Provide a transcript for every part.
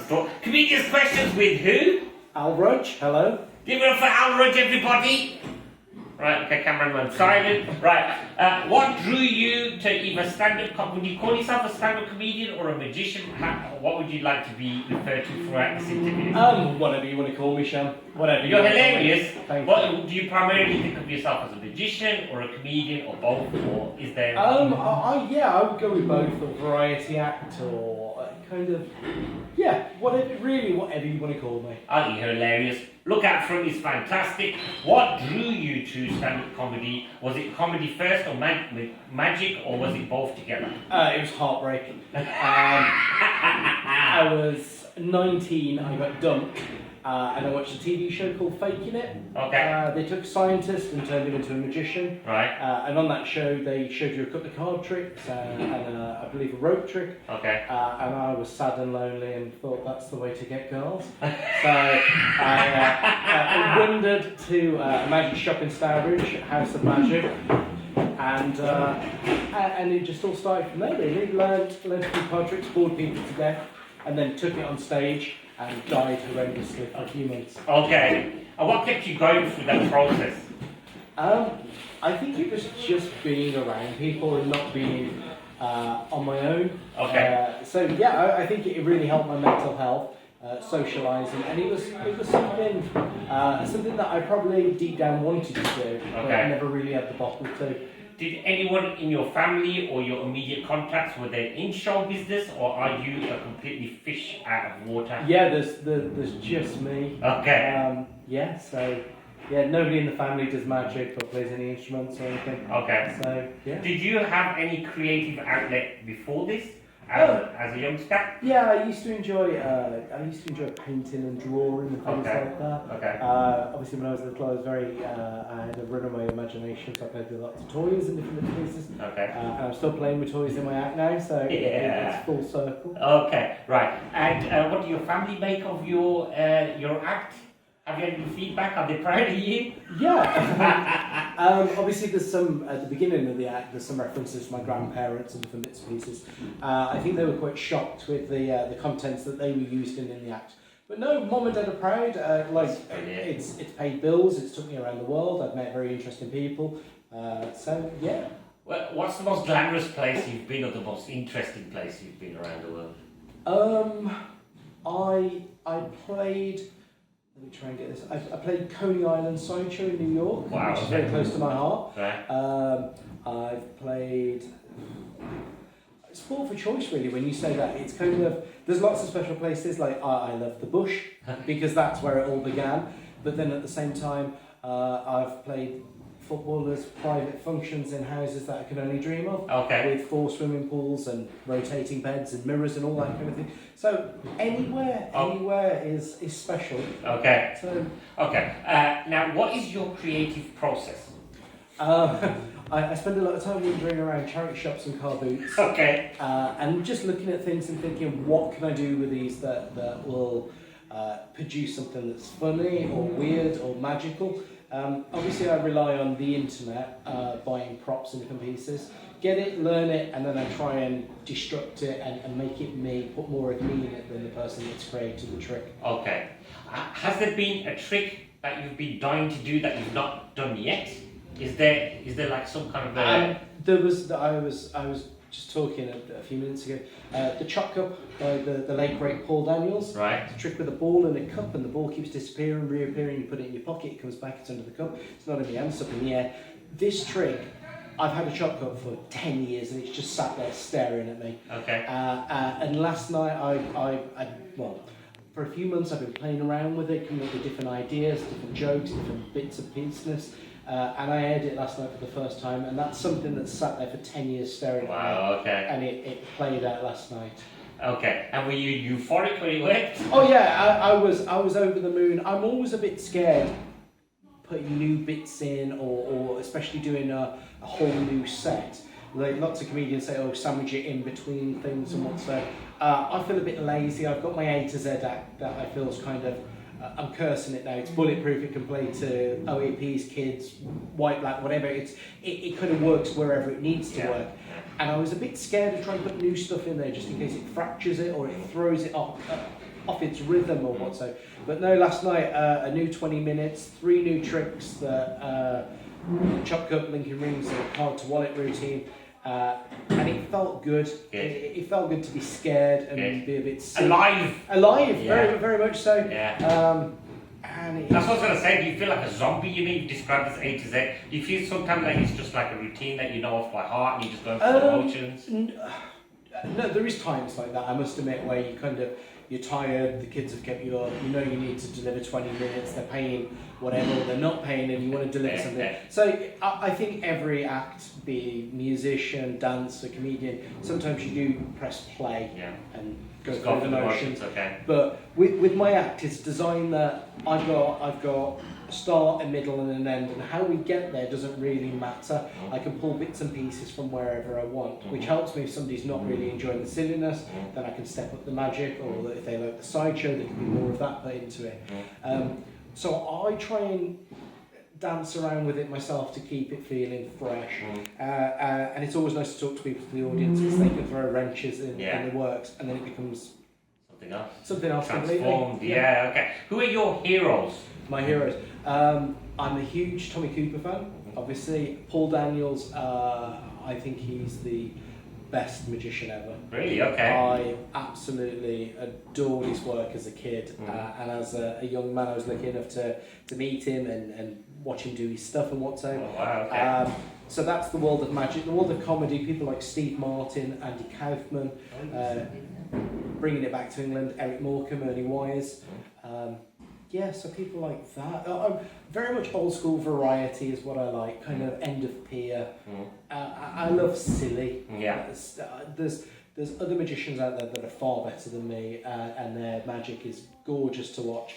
store. Comedians Questions with who? Rudge, hello. Give it up for Rudge, everybody. Right, okay, cameraman silent. Right, what drew you to either stand-up, would you call yourself a stand-up comedian or a magician? What would you like to be referred to throughout this interview? Whatever you want to call me, Sham. Whatever. You're hilarious. Thank Do you primarily think of yourself as a magician or a comedian or both, or is there? I would go with both, a variety act or kind of, whatever you want to call me. Oh, you're hilarious. Look Out Front is fantastic. What drew you to stand-up comedy? Was it comedy first or magic, or was it both together? It was heartbreaking. I was 19, I got dumped, and I watched a TV show called Faking It. Okay. They took a scientist and turned him into a magician. Right. And on that show, they showed you a couple of card tricks and I believe a rope trick. Okay. And I was sad and lonely and thought that's the way to get girls. So I wandered to a magic shop in Stourbridge, House of Magic, and it just all started from there. Really learned a few card tricks, bored people to death, and then took it on stage and died horrendously for a few months. Okay. And what kept you going through that process? I think it was just being around people and not being on my own. Okay. I think it really helped my mental health, socialising, and it was something that I probably deep down wanted to do, but I never really had the bottle to. Did anyone in your family or your immediate contacts, were they in show business, or are you a completely fish out of water? Yeah, there's just me. Okay. Nobody in the family does magic or plays any instruments or anything. Okay. So, yeah. Did you have any creative outlet before this, as a youngster? Yeah, I used to enjoy painting and drawing and things like that. Okay. Obviously, when I was little, I had a runaway imagination, so I played with lots of toys and different little pieces. Okay. And I'm still playing with toys in my act now, so it's full circle. Okay, right. And what do your family make of your act? Have you had any feedback? Are they proud of you? Yeah. Obviously, there's some, at the beginning of the act, there's some references to my grandparents and different bits and pieces. I think they were quite shocked with the contents that they were used in the act. But no, Mum and Dad are proud. It's paid bills, it's took me around the world, I've met very interesting people. Yeah. Well, what's the most glamorous place you've been, or the most interesting place you've been around the world? I played... Let me try and get this. I played Coney Island Sideshow in New York, which is very close to my heart. Right. I've played... It's sport for choice, really, when you say that. It's kind of... There's lots of special places, like I love the Bush, because that's where it all began. But then at the same time, I've played footballers' private functions in houses that I can only dream of. Okay. With 4 swimming pools and rotating beds and mirrors and all that kind of thing. So anywhere is special. Okay. So, now, what is your creative process? I spend a lot of time wandering around charity shops and car boots. Okay. And just looking at things and thinking, what can I do with these that will produce something that's funny or weird or magical. Obviously, I rely on the internet, buying props and different pieces, get it, learn it, and then I try and destruct it and make it me, put more of me in it than the person that's created the trick. Okay. Has there been a trick that you've been dying to do that you've not done yet? Is there like some kind of I was just talking a few minutes ago. The Chop Cup by the late great Paul Daniels. Right. It's a trick with a ball and a cup, and the ball keeps disappearing, reappearing. You put it in your pocket, it comes back, it's under the cup. It's not in the hand, it's up in the air. This trick, I've had a Chop Cup for 10 years, and it's just sat there staring at me. Okay. And last night, for a few months I've been playing around with it, coming up with different ideas, different jokes, different bits of business. And I aired it last night for the first time, and that's something that's sat there for 10 years staring at me. Wow, okay. And it played out last night. Okay, and were you euphoric when it worked? Oh yeah, I was over the moon. I'm always a bit scared putting new bits in, or especially doing a whole new set. Like lots of comedians say, sandwich it in between things and whatsoever. I feel a bit lazy. I've got my A to Z act that I feel is kind of... I'm cursing it now. It's bulletproof. It can play to OAPs, kids, white, black, whatever. It kind of works wherever it needs to work. And I was a bit scared of trying to put new stuff in there just in case it fractures it or it throws it off. off its rhythm or what so. But no, last night a new 20 minutes, 3 new tricks that chop cut, linking rings, and hard to wallet routine. And it felt good. It felt good to be scared and be a bit sick. Alive, very, very much so. Yeah. And that's what I was going to say. Do you feel like a zombie? You mean you described as A to Z. Do you feel sometimes like it's just like a routine that you know off by heart and you just go through the motions? No, there is times like that, I must admit, where you kind of, you're tired, the kids have kept you up, you know you need to deliver 20 minutes, they're paying whatever, or they're not paying and you want to deliver something. So I think every act, be musician, dancer, comedian, sometimes you do press play and go through the motions. But with my act, it's designed that I've got a start, a middle and an end, and how we get there doesn't really matter. I can pull bits and pieces from wherever I want, which helps me if somebody's not really enjoying the silliness, then I can step up the magic, or if they like the sideshow, there can be more of that put into it. So I try and dance around with it myself to keep it feeling fresh. And it's always nice to talk to people in the audience because they can throw wrenches in the works, and then it becomes something else transformed. Okay. Who are your heroes? My heroes. I'm a huge Tommy Cooper fan, obviously. Paul Daniels, I think he's the best magician ever. Really? Okay. I absolutely adored his work as a kid, and as a young man I was lucky enough to meet him and watch him do his stuff and what so. Oh, wow, okay. So that's the world of magic. The world of comedy, people like Steve Martin, Andy Kaufman, bringing it back to England, Eric Morecambe, Ernie Wise. So people like that. I'm very much old school variety is what I like, kind of end of pier. I love silly. There's other magicians out there that are far better than me, and their magic is gorgeous to watch.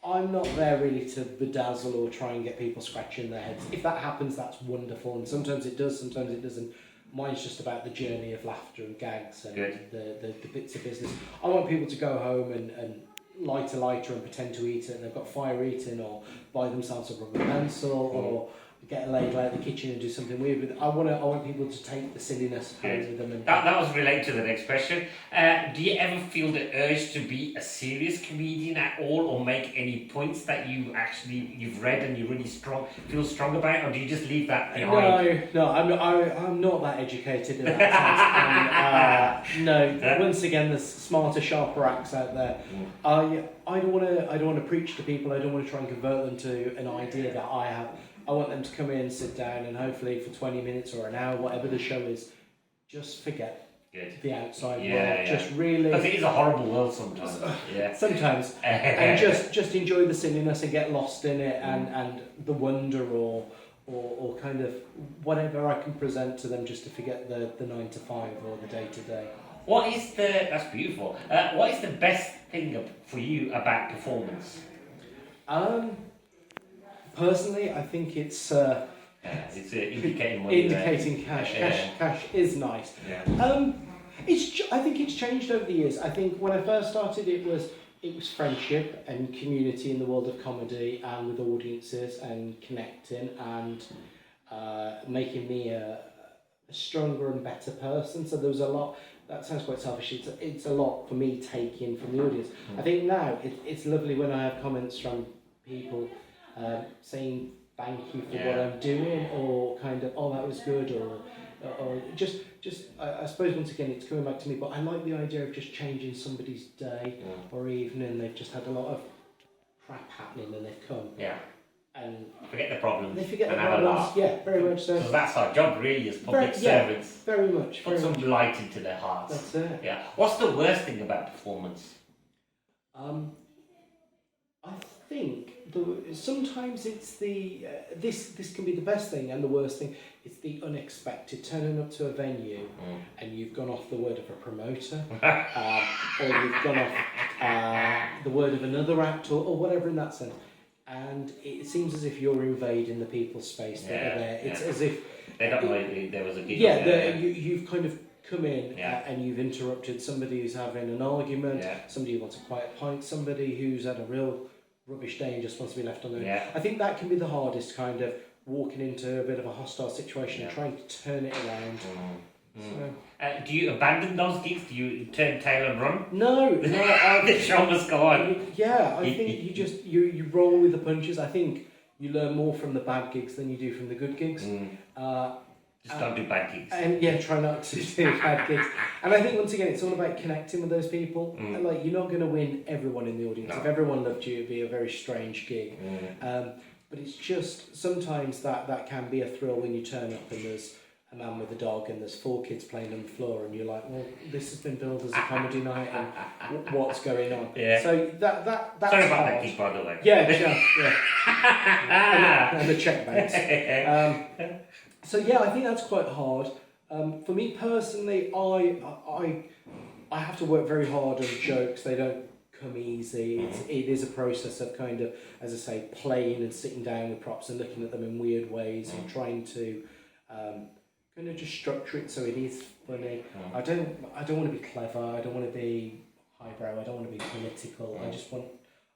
I'm not there really to bedazzle or try and get people scratching their heads. If that happens, that's wonderful, and sometimes it does, sometimes it doesn't. Mine's just about the journey of laughter and gags and the bits of business. I want people to go home and light a lighter and pretend to eat it, and they've got fire eating, or buy themselves a rubber pencil, or get a ladle out of the kitchen and do something weird with it. I want people to take the silliness home with them. And that was related to the next question. Do you ever feel the urge to be a serious comedian at all, or make any points that you've read and you really feel strong about, or do you just leave that behind? No, I'm not that educated in that sense. And, once again, there's smarter, sharper acts out there. I don't want to preach to people. I don't want to try and convert them to an idea that I have. I want them to come in, sit down, and hopefully for 20 minutes or an hour, whatever the show is, just forget the outside world. Just really, because it is a horrible world sometimes. Sometimes, and just enjoy the silliness and get lost in it, and the wonder, or kind of whatever I can present to them, just to forget the 9 to 5 or the day to day. That's beautiful. What is the best thing for you about performance? Personally, I think it's indicating money. Indicating cash. Cash is nice. I think it's changed over the years. I think when I first started, it was friendship and community in the world of comedy, and with audiences and connecting and making me a stronger and better person. So there was a lot. That sounds quite selfish. It's a lot for me taking from the audience. I think now it's lovely when I have comments from people saying thank you for what I'm doing, or kind of, oh, that was good, or just I suppose once again it's coming back to me, but I like the idea of just changing somebody's day or evening. They've just had a lot of crap happening and they've come. And forget the problems. They forget and the have problems. A laugh. Yeah, very much so. So that's our job really as public servants. Very much. Put some light into their hearts. That's it. Yeah. What's the worst thing about performance? I think sometimes it's the this can be the best thing and the worst thing. It's the unexpected, turning up to a venue and you've gone off the word of a promoter, or you've gone off the word of another actor, or whatever in that sense. And it seems as if you're invading the people's space that are there. It's as if they don't know there was a gig. You've kind of come in and you've interrupted somebody who's having an argument, somebody who wants a quiet pint, somebody who's had a real rubbish day and just wants to be left alone. I think that can be the hardest, kind of walking into a bit of a hostile situation and trying to turn it around Do you abandon those gigs? Do you turn tail and run? No, The show must go on. Yeah, I think you just you roll with the punches. I think you learn more from the bad gigs than you do from the good gigs. Just don't do bad gigs. And yeah, try not to do bad gigs. And I think once again, it's all about connecting with those people. And like, you're not going to win everyone in the audience. No. If everyone loved you, it'd be a very strange gig. But it's just sometimes that can be a thrill when you turn up and there's a man with a dog and there's 4 kids playing on the floor and you're like, well, this has been billed as a comedy night and what's going on? Yeah. So that's Sorry about hard. that gig, by the way. Yeah. And the check banks. So yeah, I think that's quite hard. For me personally, I have to work very hard on jokes. They don't come easy. It is a process of kind of, as I say, playing and sitting down with props and looking at them in weird ways and trying to kind of just structure it so it is funny. I don't want to be clever. I don't want to be highbrow. I don't want to be political.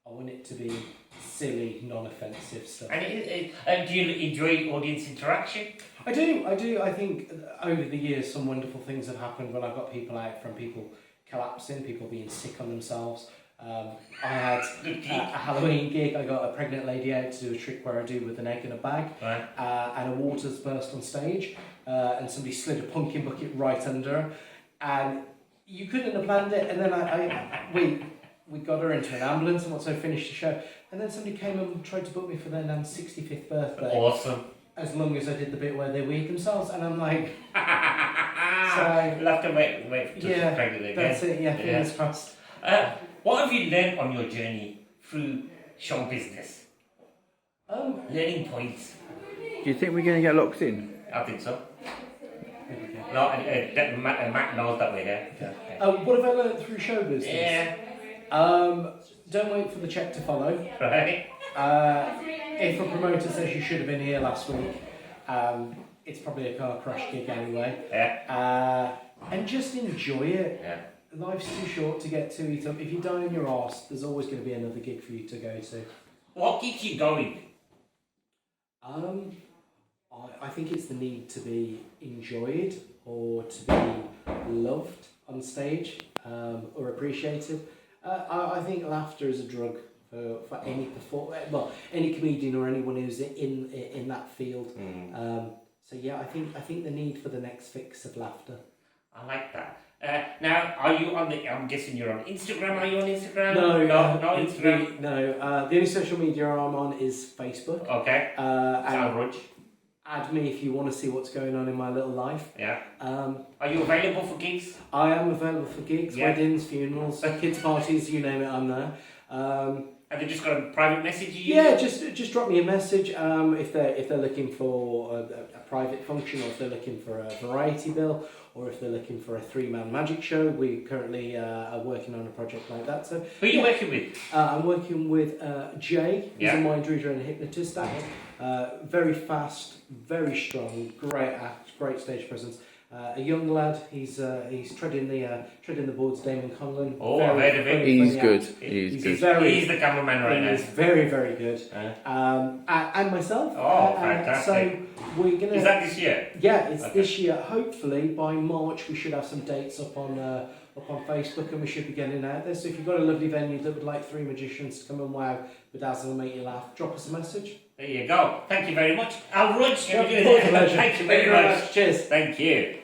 I want it to be silly, non-offensive stuff. And do you enjoy audience interaction? I do. I think over the years some wonderful things have happened when I've got people out, from people collapsing, people being sick on themselves. I had a Halloween gig. I got a pregnant lady out to do a trick where I do with an egg in a bag, Right. And a water's burst on stage, and somebody slid a pumpkin bucket right under her, and you couldn't have planned it. And then we got her into an ambulance, and once I finished the show, and then somebody came and tried to book me for their nan's 65th birthday. Awesome. As long as I did the bit where they weed themselves, and I'm like, We'll have to wait to yeah, pregnant again. that's it. Yeah, fingers crossed. What have you learned on your journey through show business? Learning points. Do you think we're going to get locked in? I think so. No, Matt knows that we're there. Yeah. What have I learned through show business? Yeah. Don't wait for the check to follow. Right. If a promoter says you should have been here last week, it's probably a car crash gig anyway. Yeah. And just enjoy it. Yeah. Life's too short to get too eat up. If you die on your arse, there's always going to be another gig for you to go to. What keeps you going? I think it's the need to be enjoyed or to be loved on stage, or appreciated. I think laughter is a drug for any any comedian or anyone who's in that field. So yeah, I think the need for the next fix of laughter. I like that. Now, are you on I'm guessing you're on Instagram. Are you on Instagram? No, no Instagram. The only social media I'm on is Facebook. Okay. And Rudge. add me if you want to see what's going on in my little life. Yeah. Are you available for gigs? I am available for gigs, weddings, funerals, kids' parties, you name it, I'm there. Have they just got a private message? Yeah, just drop me a message if they're looking for a private function, or if they're looking for a variety bill, or if they're looking for a 3-man magic show. We currently are working on a project like that. So who are you working with? I'm working with Jay. He's a mind reader and a hypnotist act. Very fast, very strong, great act, great stage presence. A young lad, he's treading the boards, Damon Conlon. Oh, I've heard of him. He's good. He's good. He's the cameraman right now. He's very, very good. And myself. Oh, fantastic. So we're gonna. Is that this year? Yeah, it's this year. Hopefully by March we should have some dates up on Facebook, and we should be getting out there. So if you've got a lovely venue that would like 3 magicians to come and wow, bedazzle and make you laugh, drop us a message. There you go. Thank you very much. Rudge. Thank you very much. Cheers. Thank you.